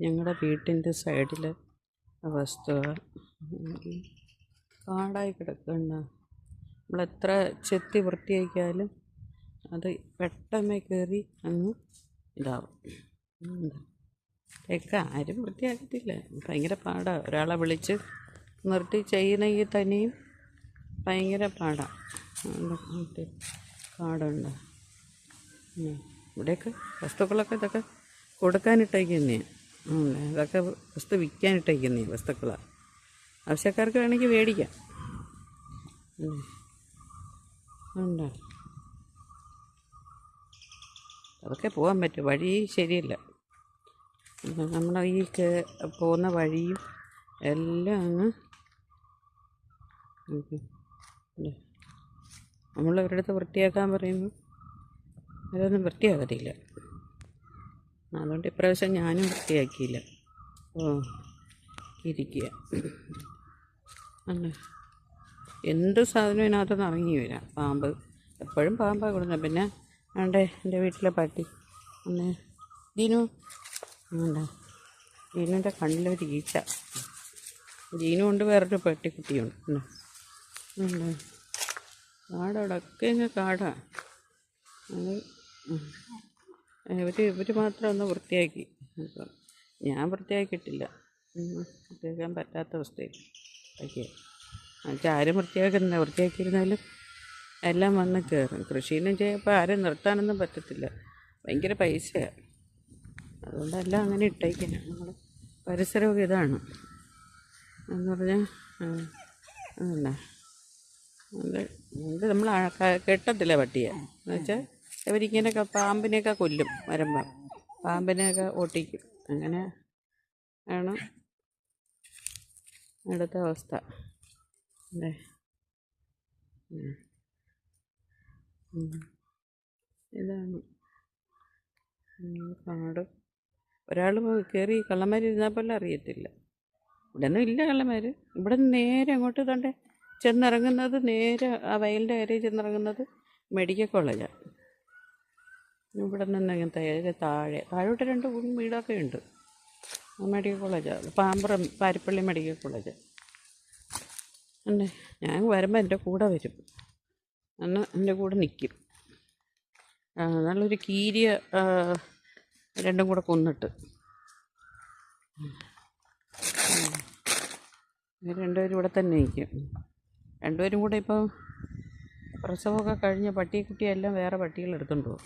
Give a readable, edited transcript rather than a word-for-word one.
ഞങ്ങളുടെ വീട്ടിൻ്റെ സൈഡിൽ വസ്തു കാടായി കിടക്കുന്ന നമ്മളെത്ര ചെത്തി വൃത്തിയാക്കിയാലും അത് പെട്ടെന്ന് കയറി അങ്ങ് ഇതാവും. ഒക്കെ ആരും വൃത്തിയാക്കത്തില്ല. ഭയങ്കര പാടാണ്. ഒരാളെ വിളിച്ച് നിർത്തി ചെയ്യണമെങ്കിൽ തന്നെയും ഭയങ്കര പാടാണ്. കാടുണ്ട്. ഇവിടെയൊക്കെ വസ്തുക്കളൊക്കെ ഇതൊക്കെ കൊടുക്കാനിട്ടേക്കുന്നതാണ്. ഇതൊക്കെ വസ്തു വിൽക്കാനിട്ടേക്കുന്നതാണ് വസ്തുക്കളാണ്. ആവശ്യക്കാർക്ക് വേണമെങ്കിൽ മേടിക്കാം. ഉണ്ടോ? അതൊക്കെ പോകാൻ പറ്റും. വഴി ശരിയല്ല. നമ്മൾ ഈ പോകുന്ന വഴിയും എല്ലാം അങ്ങ് നമ്മളവരുടെ അടുത്ത് വൃത്തിയാക്കാൻ പറയുന്നു, അതൊന്നും വൃത്തിയാകത്തില്ല. അതുകൊണ്ട് ഇപ്രാവശ്യം ഞാനും വൃത്തിയാക്കിയില്ല. ഇരിക്കുക. എന്ത് സാധനം ഇതിനകത്തുനിന്ന് ഇറങ്ങി വരാം. പാമ്പ് എപ്പോഴും പാമ്പാണ് കൊടുക്കുന്നത്. പിന്നെ ആണ്ടെ എൻ്റെ വീട്ടിലെ പട്ടി ജീനു ജീനുവിൻ്റെ കണ്ണിലൊരു ഈച്ച. ജീനു കൊണ്ട് വേറൊരു പട്ടിക്കുട്ടിയുണ്ട്. കാടവിടൊക്കെ ഇങ്ങ് കാടാണ്. അത് ഇവർ മാത്രം ഒന്ന് വൃത്തിയാക്കി. അപ്പം ഞാൻ വൃത്തിയാക്കിയിട്ടില്ല. വൃത്തിയാക്കാൻ പറ്റാത്ത അവസ്ഥയിൽ ആരും വൃത്തിയാക്കിയിരുന്നാലും എല്ലാം വന്ന് കയറും. കൃഷിയൊന്നും ചെയ്യുമ്പോൾ ആരും നിർത്താനൊന്നും പറ്റത്തില്ല. ഭയങ്കര പൈസയാണ്. അതുകൊണ്ടെല്ലാം അങ്ങനെ ഇട്ടേക്കണം. നമ്മുടെ പരിസരമൊക്കെ ഇതാണ് എന്ന് പറഞ്ഞാൽ അത് നമ്മൾ കെട്ടത്തില്ല പട്ടിയെ. എന്നുവെച്ചാൽ ഇവരിങ്ങനെയൊക്കെ പാമ്പിനെയൊക്കെ കൊല്ലും. വരുമ്പം പാമ്പിനെയൊക്കെ ഓട്ടിക്കും. അങ്ങനെ ആണ് ഇവിടുത്തെ അവസ്ഥ. അല്ലേ? ഇതാണ് കാട്. ഒരാൾ കയറി കള്ളന്മാർ ഇരുന്നാൽ പോലും അറിയത്തില്ല. ഇവിടെ ഒന്നും ഇല്ല കള്ളന്മാർ. ഇവിടെ നിന്ന് നേരെ അങ്ങോട്ട് തണ്ടേ ചെന്നിറങ്ങുന്നത്, നേരെ ആ വയലിൻ്റെ കരയിൽ ചെന്നിറങ്ങുന്നത് മെഡിക്കൽ കോളേജാണ്. ഇവിടെ നിന്ന് ഇങ്ങനത്തെ താഴോട്ട് 2 വീടൊക്കെ ഉണ്ട്. മെഡിക്കൽ കോളേജാണ്. Parippally medical college. ഞാൻ വരുമ്പോൾ എൻ്റെ കൂടെ വരും. അന്ന് എൻ്റെ കൂടെ നിൽക്കും. നല്ലൊരു കീരിയ 2 കൂടെ കൊന്നിട്ട്. രണ്ടുപേരും ഇവിടെ തന്നെ നിൽക്കും. രണ്ടുപേരും കൂടെ ഇപ്പോൾ പ്രസവമൊക്കെ കഴിഞ്ഞ പട്ടിയെല്ലാം വേറെ പട്ടികൾ എടുത്തുകൊണ്ട് പോകും.